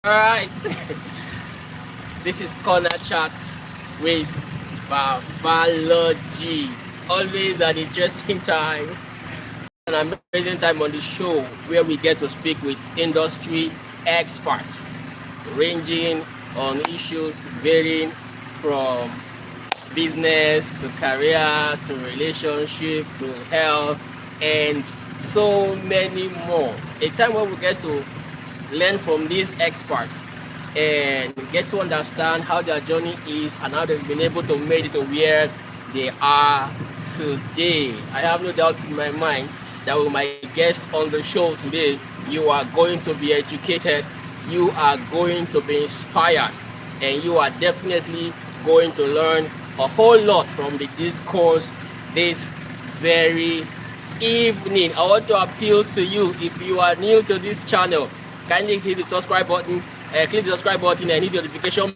All right, this is Corner Chats with Biology. Always an interesting time, an amazing time on the show where we get to speak with industry experts, ranging on issues varying from business to career to relationship to health and so many more. A time where we get to learn from these experts and get to understand how their journey is and how they've been able to make it to where they are today. I have no doubts in my mind that with my guest on the show today, you are going to be educated, you are going to be inspired, and you are definitely going to learn a whole lot from the discourse this very evening. I want to appeal to you, if you are new to this channel, kindly hit the subscribe button, click the subscribe button and hit the notification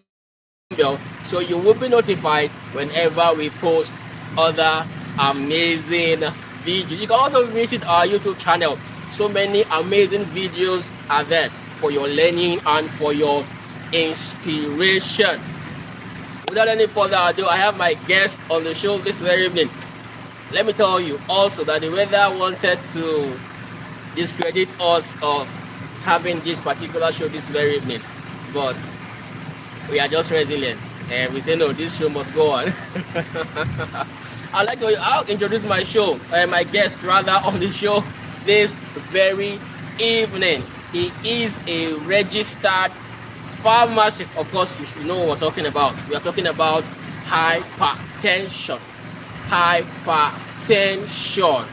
bell so you will be notified whenever we post other amazing videos. You can also visit our YouTube channel. So many amazing videos are there for your learning and for your inspiration. Without any further ado, I have my guest on the show this very evening. Let me tell you also that the weather wanted to discredit us of having this particular show this very evening, but we are just resilient and we say no, this show must go on. I'll introduce my show, my guest rather on the show this very evening. He is a registered pharmacist. Of course, you should know what we're talking about. We are talking about hypertension. Hypertension.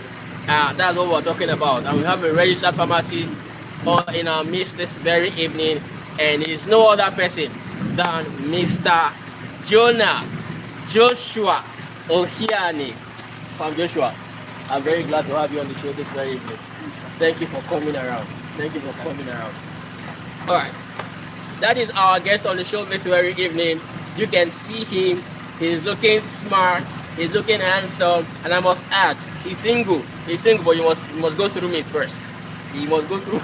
That's what we're talking about. And we have a registered pharmacist in our midst this very evening, and it's no other person than Mr. Joshua Ohiani. From Joshua, I'm very glad to have you on the show this very evening. Thank you for coming around. All right, that is our guest on the show this very evening. You can see him. He's looking smart. He's looking handsome, and I must add, he's single. But you must go through me first. He must go through.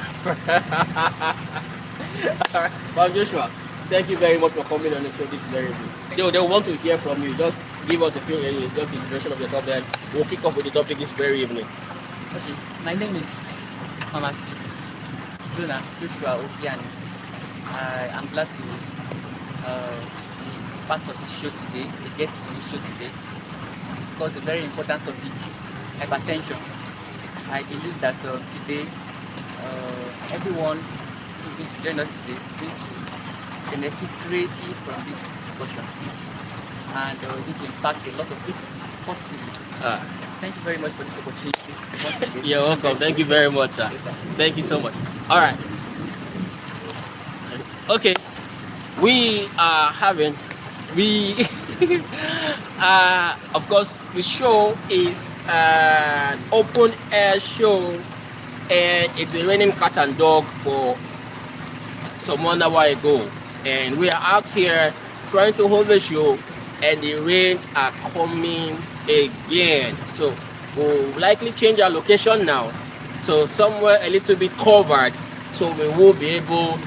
All right, Bob Joshua, thank you very much for coming on the show this very evening. They want to hear from you. Just give us a few just introduction of yourself, then we'll kick off with the topic this very evening. Okay, my name is pharmacist Joshua Ohiani. I am glad to be part of this show today, a guest in this show today, discuss a very important topic, hypertension. I believe that today everyone who's going to join us today is going to benefit greatly from this discussion and going to impact a lot of people positively. Thank you very much for this opportunity. You're welcome. Thank you very much, sir. Yes, sir. Thank you so much. All right. Okay. We are having, of course, the show is an open air show, and it's been raining cat and dog for some 1 hour ago, and we are out here trying to hold the show, and the rains are coming again. So we'll likely change our location now to somewhere a little bit covered, so we will be able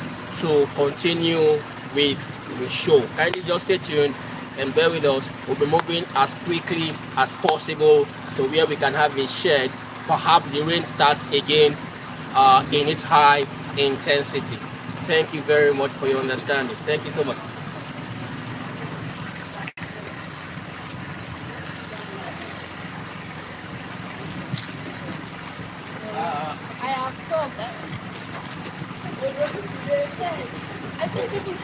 to continue with the show. Kindly just stay tuned and bear with us. We'll be moving as quickly as possible to where we can have a shed. Perhaps the rain starts again in its high intensity. Thank you very much for your understanding. Thank you so much. I have thought that I think it is.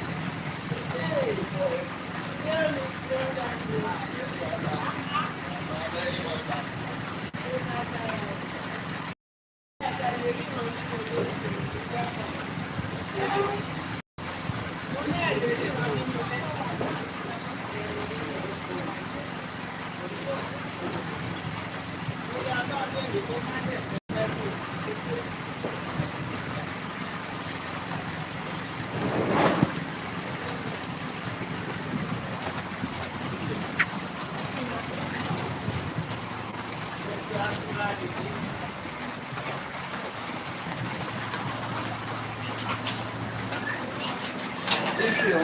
Thank you.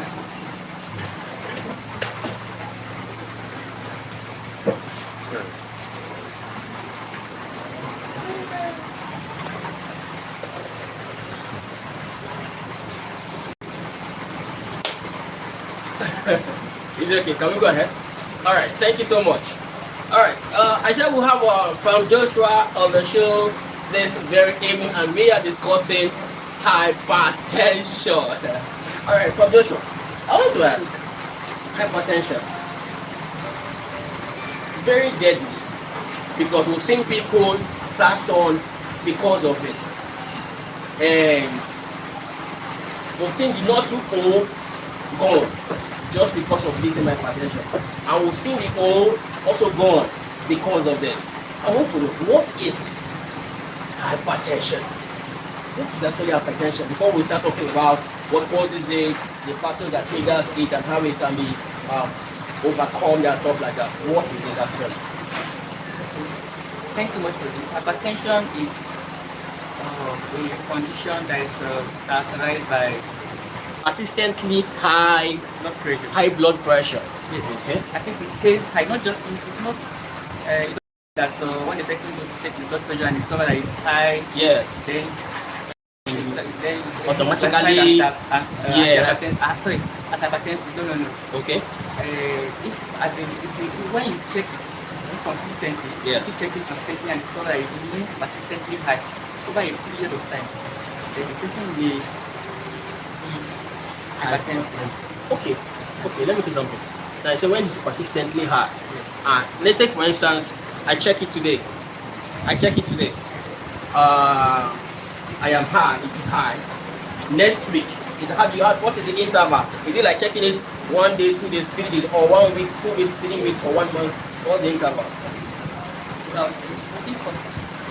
Is it okay? Can we go ahead? All right. Thank you so much. All right. I said we'll have from Joshua on the show this very evening, and we are discussing hypertension. All right, from Joshua, I want to ask, hypertension, very deadly because we've seen people passed on because of it, and we've seen the not too old gone just because of this hypertension, and we've seen the old also gone because of this. I want to know, what is hypertension? What is actually hypertension? Before we start talking about what causes it, the factors that triggers it, and how it can be overcome and stuff like that. What is it actually? Thanks so much for this. Hypertension is a condition that is characterized by Persistently high blood pressure. high blood pressure. Yes. Okay. I think it stays high. Not just it's not that when the person goes to check his blood pressure and discover that it's high, Yes. then Automatically, yeah. Sorry, as hypertensive. No. Okay. If as in when you check it consistently, Yes. you check it consistently and discover that it remains persistently high over a period of time, then the person will be hypertensive. Okay. Okay. Let me say something. Now, so when it's persistently high, Yes. let's take for instance, I check it today. I am high. It is high. Next week, what is the interval? Is it like checking it 1 day, 2 days, 3 days, or 1 week, 2 weeks, 3 weeks, or 1 month? What's the interval? Now, I think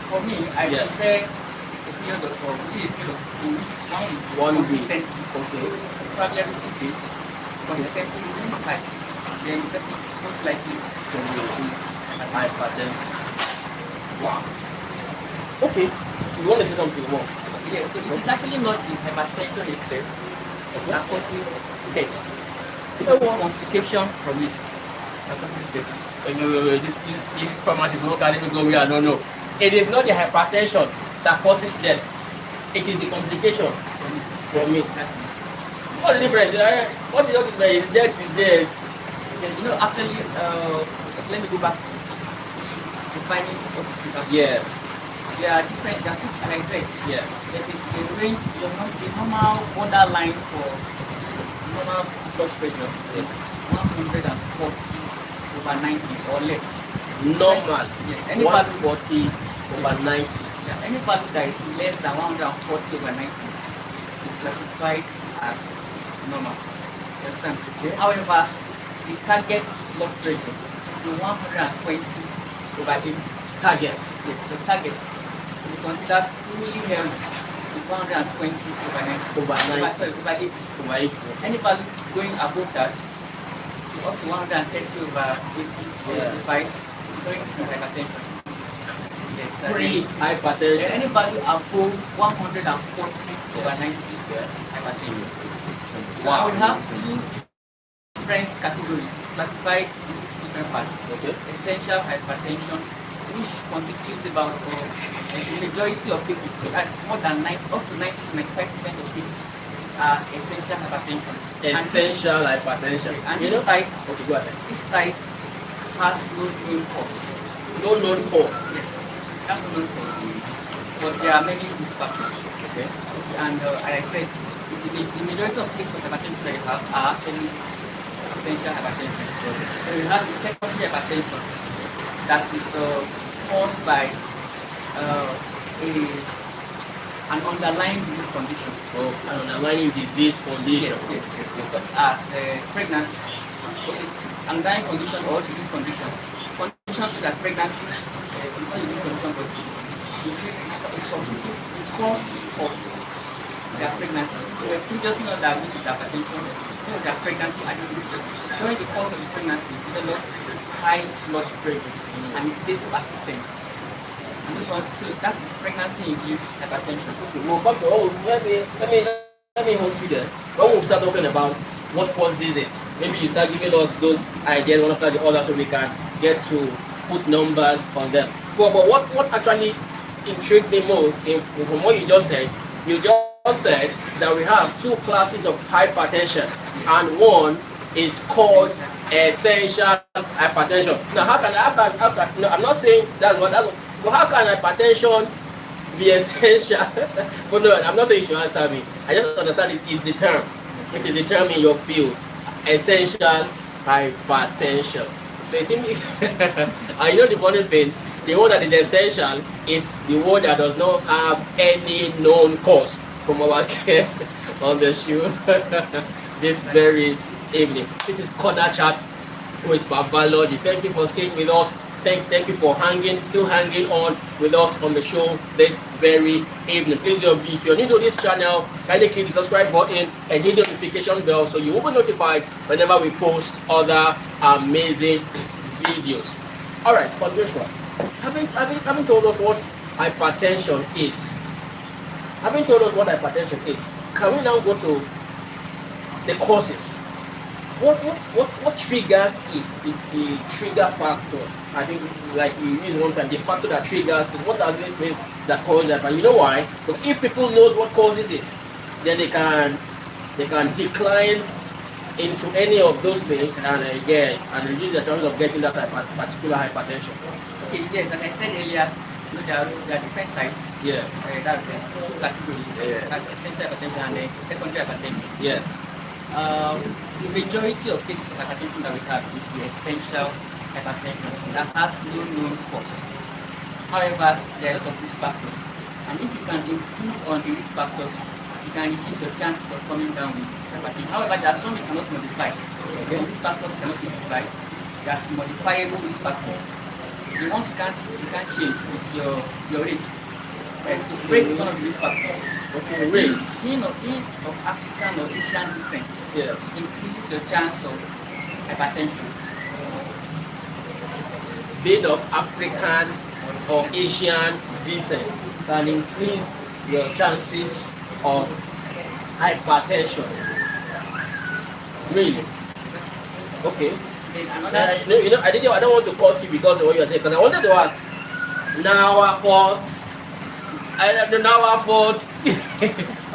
for me, I Yes. prefer a period of a week, 1 week. consistently. Okay. Probably every 2 days, consistently remains high. Then the person most likely to be Hypertension. Wow. Okay. You want to say something more? Yes, so it is actually not the hypertension itself that causes death. It's a complication from it that causes death. Wait. This pharmacy is not carrying me go where I don't know. It is not the hypertension that causes death. It is the complication from it. What's the difference? What the difference is death is death. You know, actually, let me go back to defining what it is. Yes. There are different, there are two, and I said, Yes. there's a range, the normal borderline for normal blood pressure is 140/90 or less. Normal. Yes. Any value, 140/90. yeah, any value that is less than 140/90 is classified as normal. You understand? Okay. However, the target blood pressure is 120/80. Target. Yes, so targets we consider fully healthy is 120/90. Over 90. Sorry, over 80. Over 80. Any value going above that is up to 130/80 or Yes. 85. Sorry, hypertension. Yes, Pre-hypertension. any value above 140/90 Yes. hypertension. Wow. Now we have two different categories classified into two different parts. Okay. Essential hypertension, which constitutes about the majority of cases, so that's more than 90, up to 90 to 95% of cases are essential hypertension. Essential hypertension. And You this know? type, Okay, go ahead. this type has no known cause. No known cause. Yes, has no known cause. But there are many risk factors. Okay. And as I said, the majority of cases of hypertension that you have are actually essential hypertension. So you have the secondary hypertension that is caused by an underlying disease condition. Oh, an underlying disease condition. Yes. Such as pregnancy, underlying condition or disease condition. Conditions such as pregnancy, it's not a disease condition, but it's the cause of their pregnancy. So if previously not diagnosed with hypertension, their pregnancy, and during the course of the pregnancy, develop high blood pressure and it stays persistent. And this one, so that is pregnancy-induced hypertension. Okay, well, let me hold you there. when we start talking about what causes it, maybe you start giving us those ideas one after the other so we can get to put numbers on them. But what actually intrigued me most from what you just said that we have two classes of hypertension and one is called essential hypertension. Now, no, I'm not saying that's what, but how can hypertension be essential? But no, I'm not saying you should answer me. I just understand it is the term. It is the term in your field. Essential hypertension. So it seems, and you know the funny thing, the one that is essential is the one that does not have any known cause from our guest on the show this very evening. This is Corner Chat with Baba Lodi. Thank you for staying with us. Thank you for still hanging on with us on the show this very evening. Please, if you're new to this channel, kindly click the subscribe button and hit the notification bell so you will be notified whenever we post other amazing videos. All right, for Joshua, having told us what hypertension is, can we now go to the causes? What triggers is the trigger factor? I think, like we used one time, the factor that triggers, what are the things that cause that? And you know why? Because if people know what causes it, then they can decline into any of those things and reduce the chances of getting that particular hypertension. Okay, yes, like I said earlier, there are different types. Yeah. That's two categories. Yes. That's essential hypertension and secondary hypertension. Yes. The majority of cases of hypertension that we have is the essential hypertension that has no known cause. However, there are a lot of risk factors, and if you can improve on the risk factors, you can reduce your chances of coming down with hypertension. However, there are some you cannot modify. The risk factors cannot be modified. There are modifiable risk factors. The ones you can't change is your race. Right? So race is one of the risk factors. Okay, race. Being of African or Asian descent, Yes, increases your chance of hypertension. Being of African or Asian descent can increase your chances of hypertension. Really? Okay. Then another, I don't want to cut you because of what you are saying, because I wanted to ask. Now our fault. All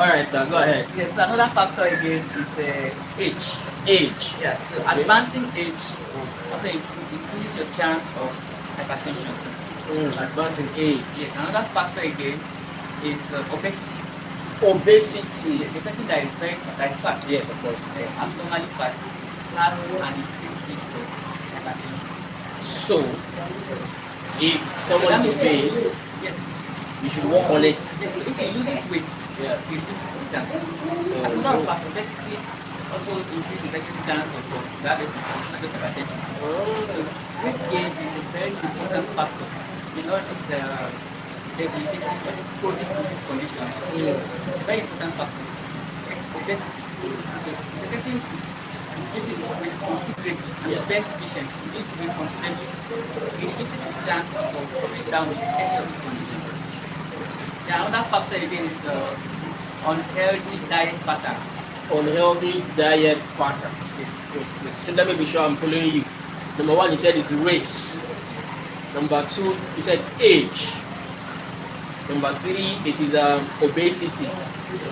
right, sir. Go ahead. yes, so another factor again is age. Age. Yeah, so advancing age also increases your chance of hypertension. Advancing age. Yes, another factor again is obesity. Obesity. The person that is fat, Yes, of course. abnormally fat, has an increased risk of hypertension. So, if someone is obese, Yes. you should work on it. Yes, so if he loses weight, Yeah. he reduces his chance. As a matter of fact, obesity also increases the person's chance of diabetes, not just hypertension. Weight gain is a very important factor in all these debilitating, all these chronic disease conditions. Very important factor. It's obesity. The person reduces his weight considerably, and the best patient reduces weight considerably, he reduces his chances of coming down with any of these conditions. Yeah, another factor again is unhealthy diet patterns. Unhealthy diet patterns. Yes. So let me be sure I'm following you. Number one, you said it's race. Number two, you said age. Number three, it is obesity.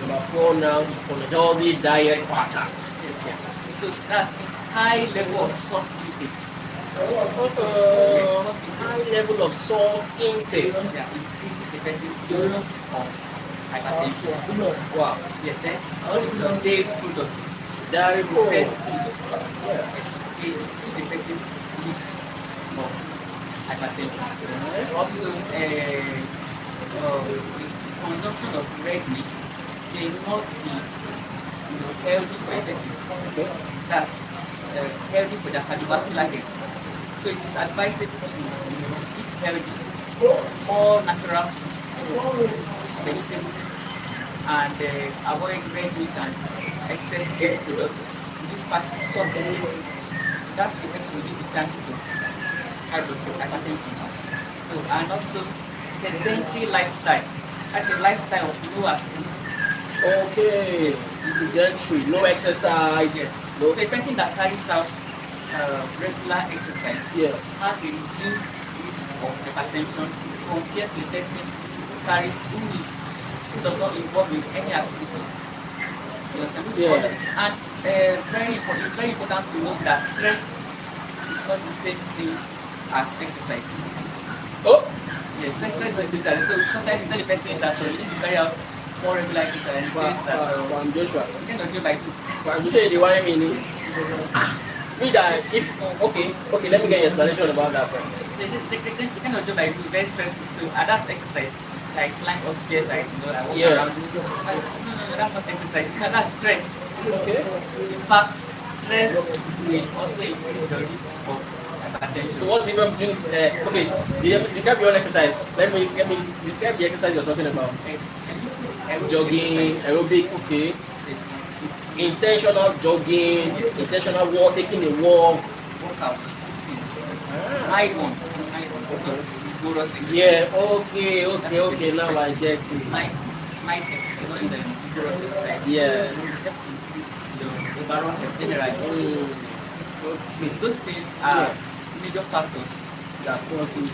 Number four now is unhealthy diet patterns. Yes. So that's high level of salt intake. High level of salt intake. Yeah, increases the person's risk of hypertension. Wow. Yes, then all these dairy products, Dairy processed processed food, it increases the person's risk of hypertension. Also, the consumption of red meat may not be healthy for a person. That's healthy for the cardiovascular health. So it is advisable to eat healthy, all natural vegetables, and avoid red meat and excess dairy products. This part salt intake. That will help to reduce the chances of hypertension. So, and also sedentary lifestyle. That's a lifestyle of no activity. Okay. Sedentary, no exercise. Yes. No. So a person that carries out regular exercise Yeah. has a reduced risk of hypertension compared to a person who does not involve in any activity. You understand? Yeah. And it's very important to note that stress is not the same thing as exercise. Oh. Yes, stress is not the same thing. So sometimes you tell the person that you need to carry out more regular exercise, and he says that I'm Joshua. you cannot do by two. I'm Joshua, the one meaning. Me that if okay, let me get your explanation about that first. You cannot do by two, very stressful. So that's exercise. Like climb upstairs, like I walk Yes. around. No, that's not exercise. That's stress. Okay. In fact, stress will also increase the risk of hypertension. So what's the difference between okay, describe your own exercise. Let me describe the exercise you're talking about. Jogging, aerobic, okay. Intentional jogging, intentional walk, taking a walk. Workouts. Mild one. Vigorous exercise. Yeah, okay, now I get it. Mild exercise, not in the vigorous exercise. Yeah. The overall health generally. Okay. Those things are major factors That causes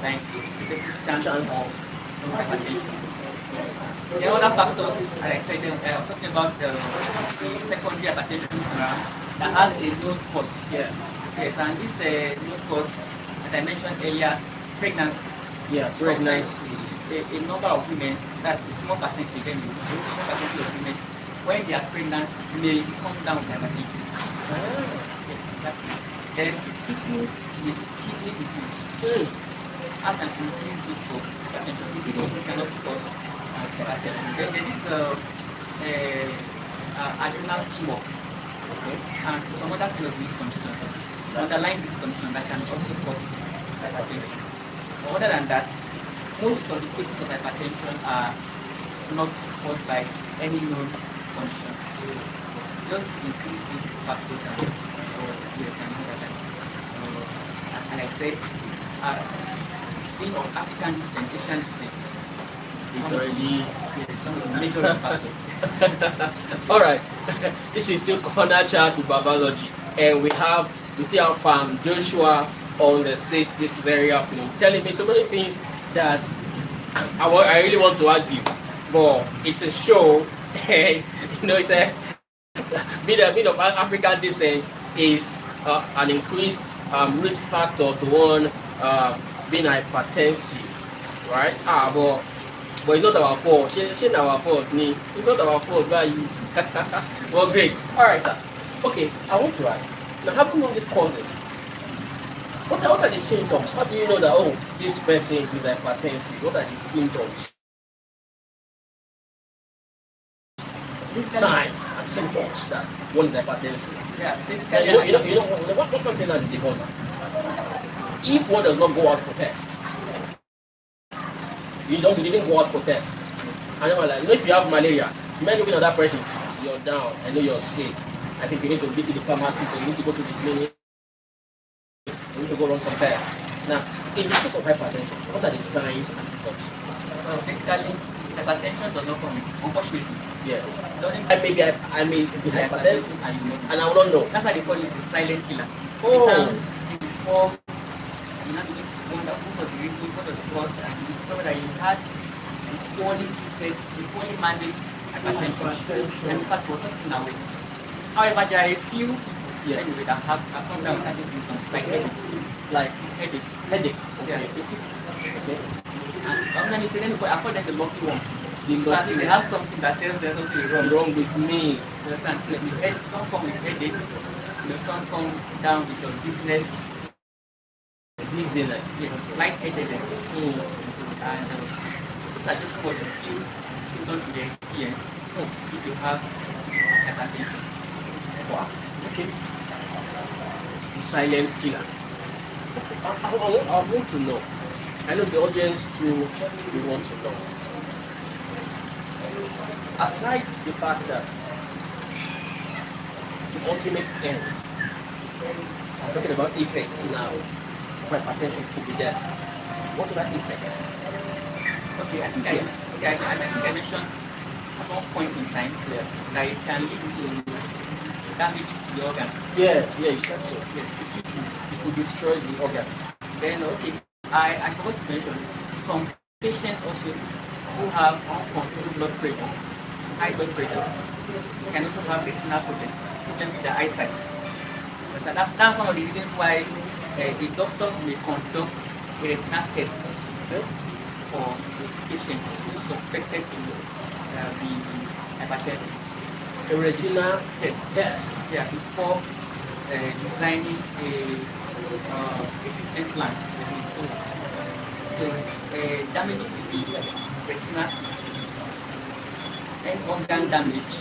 like this chance of hypertension. There are other factors, as I said, I was talking about the secondary hypertension that has a known cause. yes. Yes, and this known cause, as I mentioned earlier, pregnancy. Yeah, pregnancy. A number of women, that a small percentage, of women, when they are pregnant, may come down with hypertension. Yes, exactly. Then people with kidney disease has an increased risk of hypertension because this cannot cause hypertension. Then there is adrenal tumor, okay, and some other kind of risk conditions, underlying this condition that can also cause hypertension. But other than that, most of the cases of hypertension are not caused by any known condition. So it's just increased risk factors and yes, and all that. And I said, being of African descent, Asian descent, It's already some of the major risk factors. Alright. This is still corner chat with Babalogy. And we still have Joshua on the seat this very afternoon, telling me so many things that I really want to argue. But it's a show, and it's a being of African descent is an increased risk factor to one being hypertensive, right? But it's not our fault. It's not our fault. It's not our fault. Why you? Well, great. All right, sir. Okay, I want to ask. Now, how do you know these causes? What are the symptoms? How do you know that this person is hypertensive? What are the symptoms? Signs and symptoms that one is hypertensive. Yeah, basically, what I'm saying that is because if one does not go out for test, you didn't go out for test. And you're like, if you have malaria, you might looking at that person, you're down, I know you're sick. I think you need to visit the pharmacy, or you need to go to the clinic, you need to go run some tests. Now, in the case of hypertension, what are the signs and symptoms? Basically, hypertension does not come with, unfortunately. Yes. I may be hypertensive and I will not know. that's why they call it the silent killer. Oh. Before you have to wonder what was the reason, what was the cause, and you discover that you had poorly treated, poorly managed hypertension, and in fact was not taken away. However, there are a few anyway that have found out certain symptoms like headache. Headache. Yeah, Okay. And let me say, I call them the lucky ones. The lucky They have something that tells them something wrong with me. You understand? So some come with headache, some come down with your dizziness. Dizziness. Yes, lightheadedness. And these are just some of the few symptoms you experience if you have hypertension. Wow. Okay. The silent killer. I want to know. I know the audience too we want to know. Aside the fact that the ultimate end, I'm talking about effects now. Hypertension could be death. What are the effects? Okay, I think I mentioned at one point in time that it can lead to damages to the organs. Yes, yeah, you said so. Yes, the kidney. It will destroy the organs. Then, okay, I forgot to mention some patients also who have uncontrolled blood pressure, high blood pressure, can also have retinal problems with their eyesight. So that's one of the reasons why the doctor may conduct a retinal test for the patient who is suspected to be hypertensive. A retina Test. Yeah, before designing a treatment plan. So damages to the retina, and organ damage,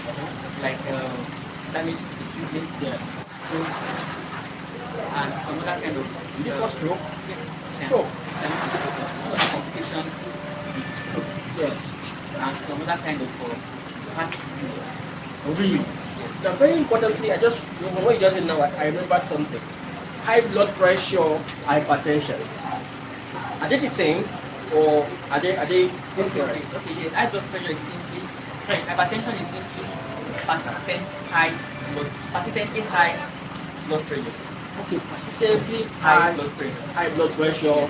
like damage to the kidney, and some other kind of stroke. Yes, Stroke. Complications with stroke. Yes. And some other kind of heart disease. Really? Yes. Now, very importantly, from what you just said now, I remembered something. High blood pressure, hypertension. Are they the same, or are they different? Okay, yes. High blood pressure is simply, hypertension is simply persistently high blood pressure. Okay, persistently High blood pressure. High blood pressure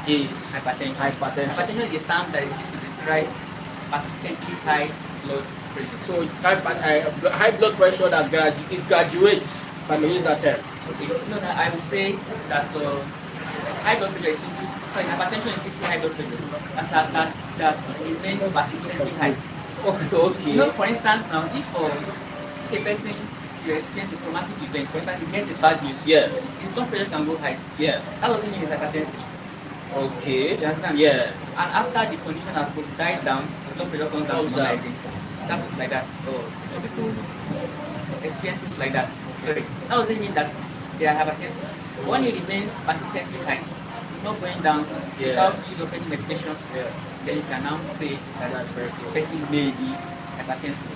is Hypertension. hypertension. Hypertension is a term that is used to describe persistently high blood pressure. So it's high blood pressure that it graduates, if I may use that term. Okay, no, I would say that high blood pressure is simply, hypertension is simply high blood pressure that remains persistently high. Okay. You know, for instance, now if a person you experience a traumatic event, for instance, he gets a bad news. Yes. His blood pressure can go high. Yes. That doesn't mean he's hypertensive. Okay. You understand? Yes. And after the condition has died down, the blood pressure comes down to normal again. That happens like that. Oh. Some people experience things like that. Sorry. That doesn't mean that they are hypertensive. When it remains persistently high, it's not going down without use of any medication, then you can now say that this person may be hypertensive.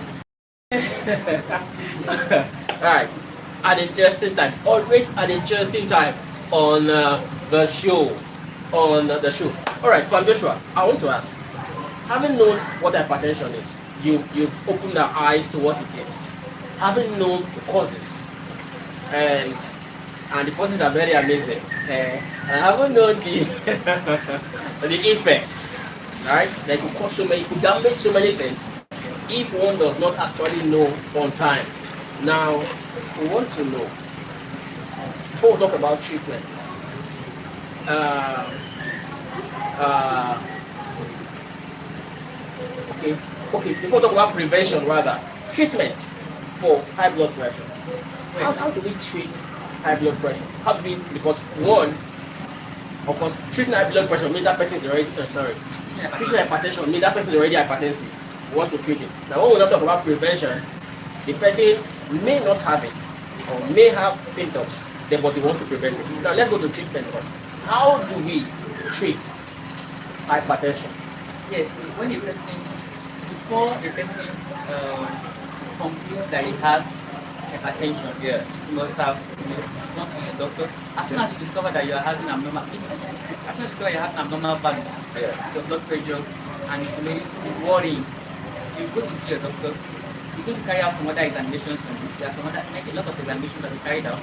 Right. An interesting time. Always an interesting time on the show. All right, Fan Joshua, I want to ask. Having known what hypertension is, you've opened our eyes to what it is. Having known the causes, and the causes are very amazing. And having known the the effects, right? That could cause could damage so many things if one does not actually know on time. Now, we want to know, before we talk about treatment, before we talk about prevention, rather, treatment for high blood pressure. How do we treat high blood pressure? Because one, of course, treating high blood pressure means that person is already, treating hypertension means that person is already hypertensive. We want to treat it. Now, when we talk about prevention, the person may not have it or may have symptoms, but they want to prevent it. Now, let's go to treatment first. How do we treat hypertension? Yes, when a person, before a person concludes that he has hypertension, Yes. you must have gone to your doctor. As soon as you discover that you are having abnormal values of your blood pressure and it's really worrying, you go to see your doctor. You go to carry out some other examinations. There are a lot of examinations that we carried out.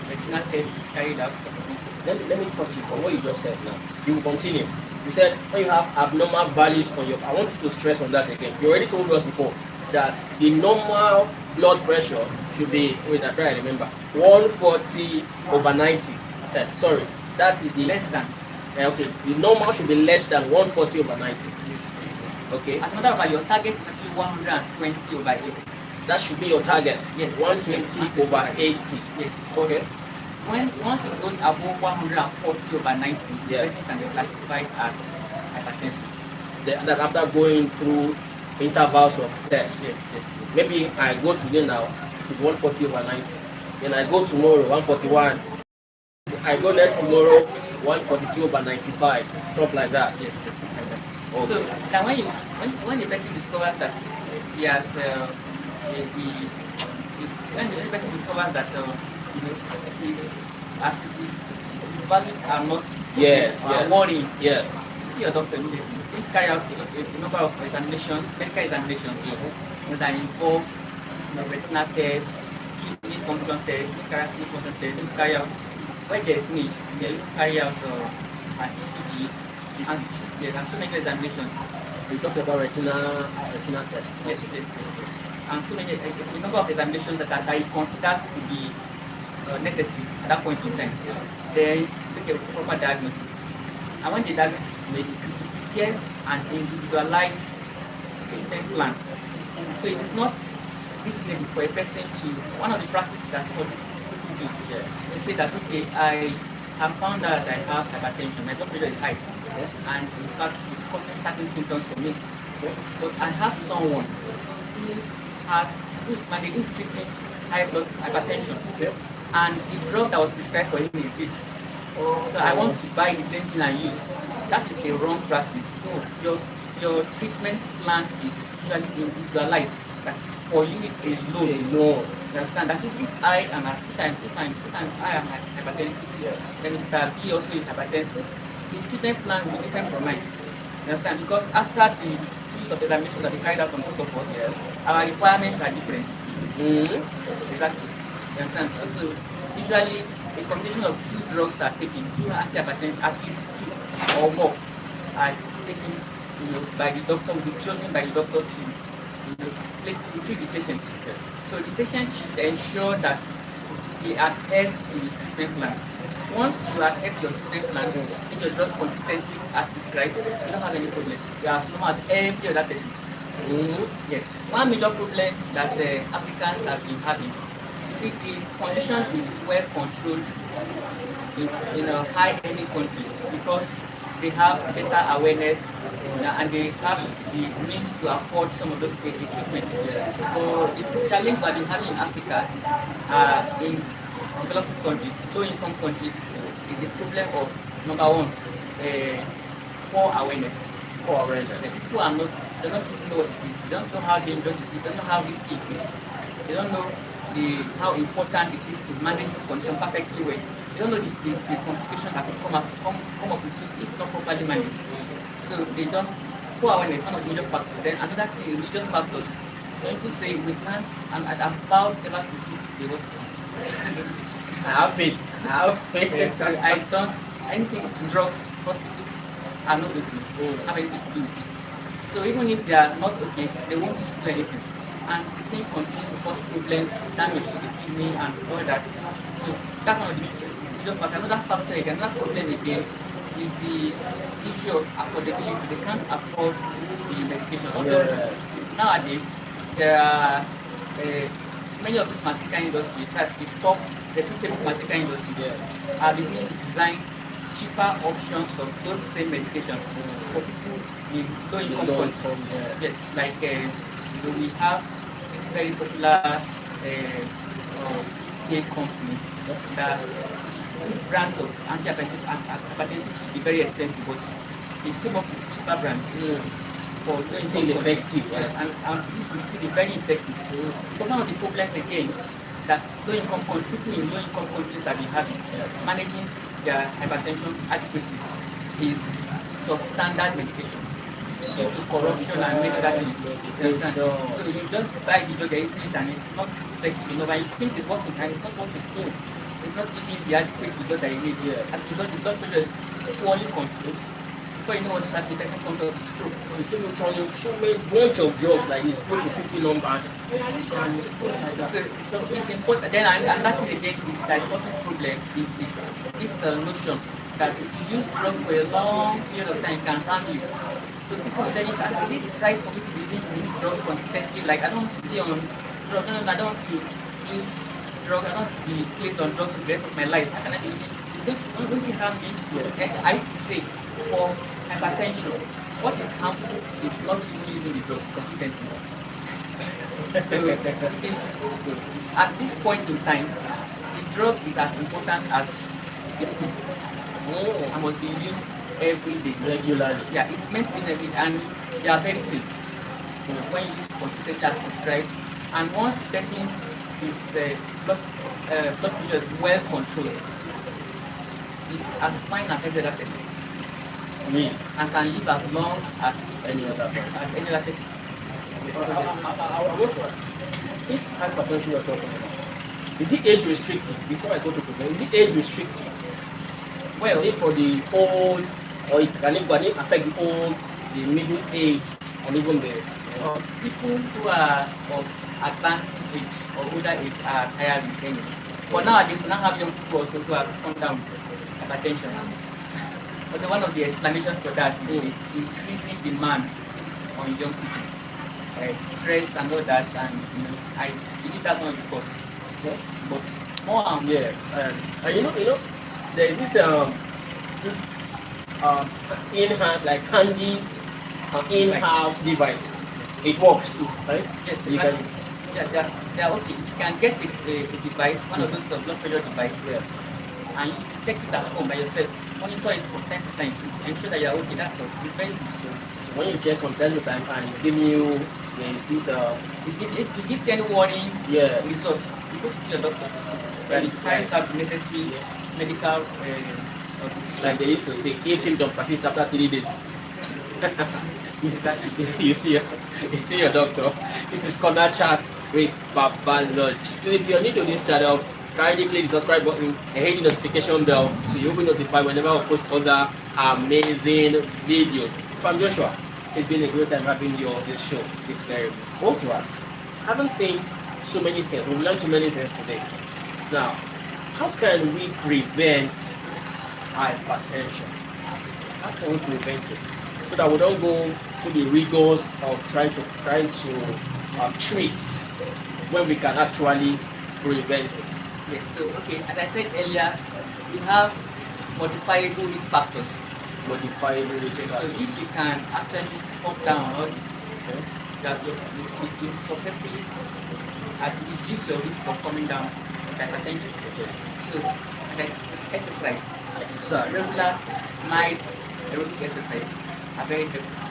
Retinal test is carried out. Let me cut you from what you just said now. You will continue. You said when you have abnormal values on your, I want you to stress on that again. You already told us before that the normal blood pressure should be, wait, I try to remember, 140/90. Sorry, that is the Less than. okay, the normal should be less than 140/90. Okay. As a matter of fact, your target is actually 120/80. That should be your target. Yes. 120/80. Yes. Okay. Once it goes above 140/90, the Yes. person can be classified as hypertensive. That after going through intervals of tests. Yes. Maybe I go today now, it's 140/90. Then I go tomorrow, 141. I go next tomorrow, 142/95. Stuff like that. Yes. Okay. So now when the person discovers that he has when the person discovers that his values are not Yes. worrying, Yes. see your doctor immediately. You're going to carry out a number of examinations, medical examinations, that involve retinal tests, kidney function tests, kidney function tests. You carry out where there's need. You carry out an ECG, and yes, and so many examinations. We talked about retina test. Yes. And so many a number of examinations that he considers to be necessary at that point in time. Then make a proper diagnosis. And when the diagnosis is made, it gives an individualized treatment plan. So it is not reasonable for a person to, one of the practices that all these people do, to say that, okay, I have found out that I have hypertension, my blood pressure is high, and in fact it's causing certain symptoms for me. But I have someone who is treating hypertension, and the drug that was prescribed for him is this. So I want to buy the same thing I use. That is a wrong practice. No, your treatment plan is usually individualized. That is for you alone. You understand? That is if I am hypertensive, then Mr. B also is hypertensive. His treatment plan will be different from mine. You understand? Because after the series of examinations that we carried out on both of us, our requirements are different. Exactly. You understand? So usually a combination of two drugs that are taken, two antihypertensives, at least two or more, are taken by the doctor, will be chosen by the doctor to treat the patient. So the patient should ensure that he adheres to his treatment plan. Once you adhere to your treatment plan, if your drugs consistently as prescribed, you don't have any problem. You are as normal as every other person. Yes. One major problem that Africans have been having, you see, the condition is well controlled in high-earning countries because they have better awareness and they have the means to afford some of those treatments. So the challenge that we have in Africa, in developing countries, low-income countries, is the problem of, number one, poor awareness. People are not, they don't even know what it is. They don't know how dangerous it is. They don't know how risky it is. They don't know how important it is to manage this condition perfectly well. They don't know the complication that will come up with it if not properly managed. So they don't, poor awareness, one of the major factors. Then another thing, religious factors. When people say we can't, and I'm vowed never to visit the hospital. I have faith. Yes, I don't, anything, drugs, hospital, are not going to have anything to do with it. So even if they are not okay, they won't do anything. And the thing continues to cause problems, damage to the kidney and all that. So that's one of the major factors. Another factor again, another problem again, is the issue of affordability. They can't afford the medication. Although nowadays there are many of these pharmaceutical industries, as the top reputable pharmaceutical industries, are beginning to design cheaper options of those same medications for people in low-income countries. Yes, like we have this very popular K company that these brands of antihypertensive should be very expensive, but they came up with cheaper brands for still effective. Yes, and this will still be very effective. But one of the problems again that people in low-income countries have been having, managing their hypertension adequately, is substandard medication due to corruption and many other things. So you just buy the drug easily and it's not effective enough, and you think it's working and it's not working. It's not giving the adequate result that you need. As a result, the blood pressure is poorly controlled. Before you know what is happening, the person comes out with stroke. You see, we're trying so many bunch of drugs, like it's supposed to 50 number. So it's important. Then another thing again is that causing problem is this notion that if you use drugs for a long period of time, it can harm you. So people will tell you, is it right for me to be using these drugs consistently? Like, I don't want to be on drugs. No, I don't want to use drugs. I don't want to be placed on drugs for the rest of my life. How can I be using? Don't you harm me? I used to say, for hypertension, what is harmful is not you using the drugs consistently. So it is, at this point in time, the drug is as important as the food. And must be used every day. Regularly. Yeah, it's meant to be every day, and they are very safe when you use consistently as prescribed. And once the person is blood pressure well controlled, is as fine as every other person. Really? and can live as long as Any other person? any other person. I want to ask, this hypertension you're talking about, is it age restricted? Before I go to prevent, is it age restricted? Well, Is it for the old, or can it affect the old, the middle age, and even the people who are of advancing age or older age are higher risk anyway. For nowadays, we now have young people also who have come down with hypertension. But one of the explanations for that is the increasing demand on young people, stress and all that, and I believe that's one of the cause. okay? But more and Yes, and there is this in-hand, like handy in-house device. It works too, right? yes, You can, they are okay. If you can get a device, one of those blood pressure devices, yes. and you check it at home by yourself, monitor it from time to time, ensure that you are okay. That's all. It's very good. So when you check from time to time and it's giving you, there's this If it gives you any warning yeah, results, you go to see your doctor. And it carries out the necessary medical decisions. like they used to say, if symptoms persist after 3 days. you see your doctor. This is Corner Chat with Babalodge. If you're new to this channel, kindly click the subscribe button and hit the notification bell so you'll be notified whenever I post other amazing videos. From Joshua, it's been a great time having you on this show. This very old to us. I haven't seen so many things. We've learned so many things today. Now, how can we prevent hypertension? How can we prevent it? So that we don't go through the rigors of trying to treat when we can actually prevent it. Yes, so okay, as I said earlier, we have modifiable risk factors. Modifiable risk So factors. if you can actually cut down all this, Okay. that you successfully reduce your risk of coming down with hypertension. Okay. So like exercise, Exercise. regular night aerobic exercise are very helpful.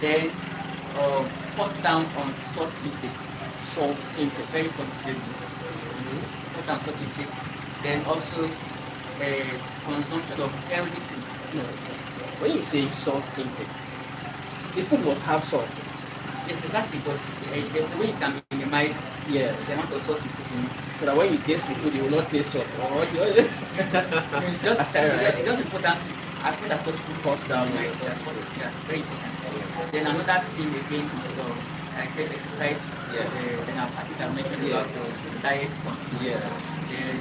Then cut down on salt intake, Salt intake. very considerably. Cut down salt intake. Then also consumption of healthy food. No. When you say salt intake, the food must have salt. Yes, exactly. But there's a way you can minimize Yes. the amount of salt you put in it. So that when you taste the food, you will not taste salt. Or what? It's just important to, as much as possible, Cut down on minimize. salt. Yeah, very important. Then another thing again is, like I said, exercise. Yes. Then I think I mentioned about diet control. Yes. Then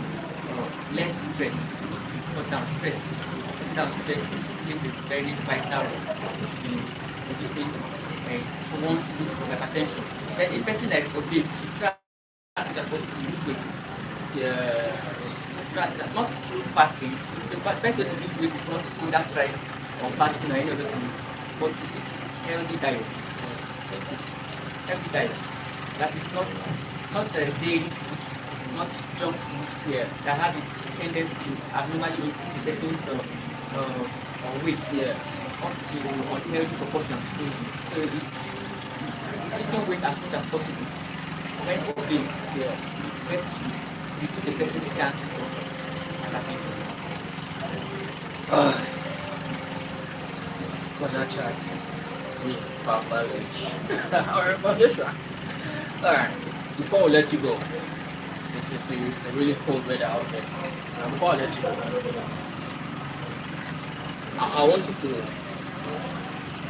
less stress. Cut down stress. Cut down stress plays a very vital role in reducing one's risk of hypertension. Then a person that is obese, you try as much as possible to lose weight. Yes. Not through fasting. The best way to lose weight is not either strike or fasting or any of those things, but to eat healthy diets. Simple. Healthy diets. That is not dairy food, not junk food, Yeah. that has a tendency to abnormally increase the person's weight Yes. up to unhealthy proportions. So it's reducing weight as much as possible. When obese, Yeah. you help to reduce a person's chance of hypertension. This is Corner Chat with Babalodge. Alright, Joshua. Alright, before we let you go, it's a really cold weather out here. Before I let you go, I want you to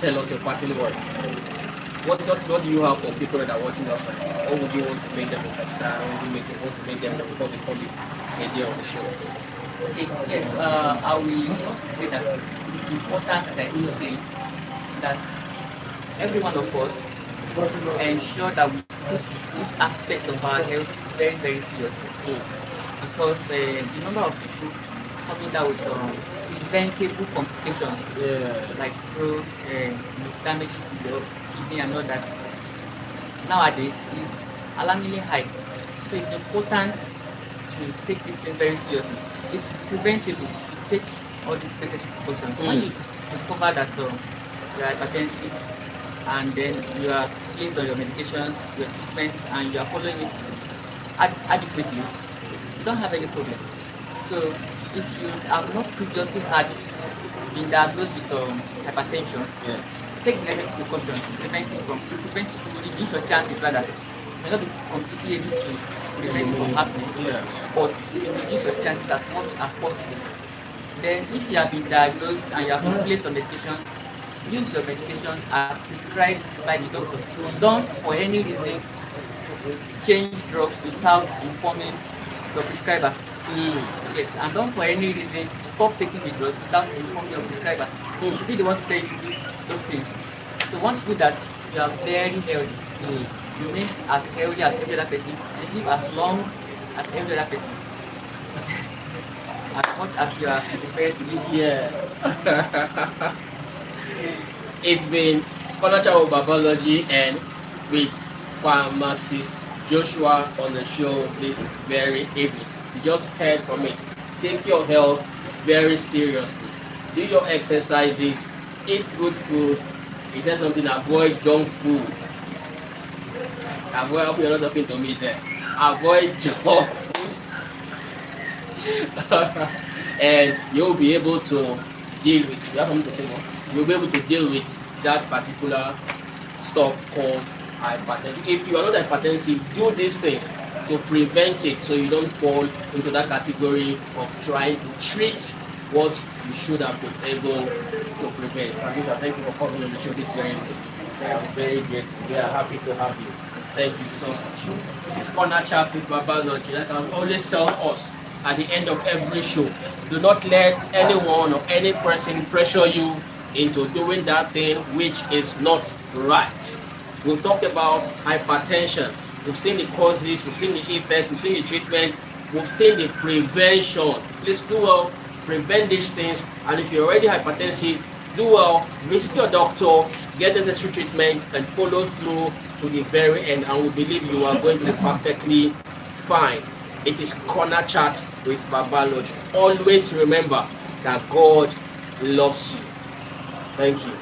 tell us your parting word. What do you have for people that are watching us right now? What would you want to make them understand? What would you want to make them know before we call it a day of the show? Okay, yes, I will say that it is important that you say that every one of us ensure that we take this aspect of our health very, very seriously. Because the number of people coming down with preventable complications like stroke, damages to the kidney and all that nowadays is alarmingly high. So it's important to take this thing very seriously. It's preventable to take all these necessary precautions. When you discover that you are hypertensive and then you are placed on your medications, your treatments, and you are following it adequately, you don't have any problem. So if you have not previously been diagnosed with hypertension, Yeah. take the necessary precautions to reduce your chances rather. You may not be completely able to prevent it from happening, Yes. but you reduce your chances as much as possible. Then if you have been diagnosed and you have been placed on medications, use your medications as prescribed by the doctor. Don't for any reason change drugs without informing your prescriber. Yes, and don't for any reason stop taking the drugs without informing your prescriber. You should be the one to tell you to do those things. So once you do that, you are very healthy. You remain as healthy as every other person and live as long as every other person. As much as you are experienced to live. Yes. It's been Connaughton Biology and with pharmacist Joshua on the show this very evening. You just heard from it. Take your health very seriously. Do your exercises. Eat good food. He said something, avoid junk food. Avoid, I hope you're not talking to me there. Avoid junk food. And you'll be able to deal with, you have something to say more? You'll be able to deal with that particular stuff called hypertension. If you are not hypertensive, do these things to prevent it so you don't fall into that category of trying to treat what you should have been able to prevent. Patricia, thank you for coming on the show this very day. I'm very grateful. We are happy to have you. Thank you so much. This is Corner Chat with Biology. That I always tell us at the end of every show. Do not let anyone or any person pressure you into doing that thing which is not right. We've talked about hypertension. We've seen the causes, we've seen the effect, we've seen the treatment, we've seen the prevention. Please do well, prevent these things, and if you're already hypertensive, do well, visit your doctor, get necessary treatment, and follow through to the very end, and we believe you are going to be perfectly fine. It is Corner Chat with Biology. Always remember that God loves you. Thank you.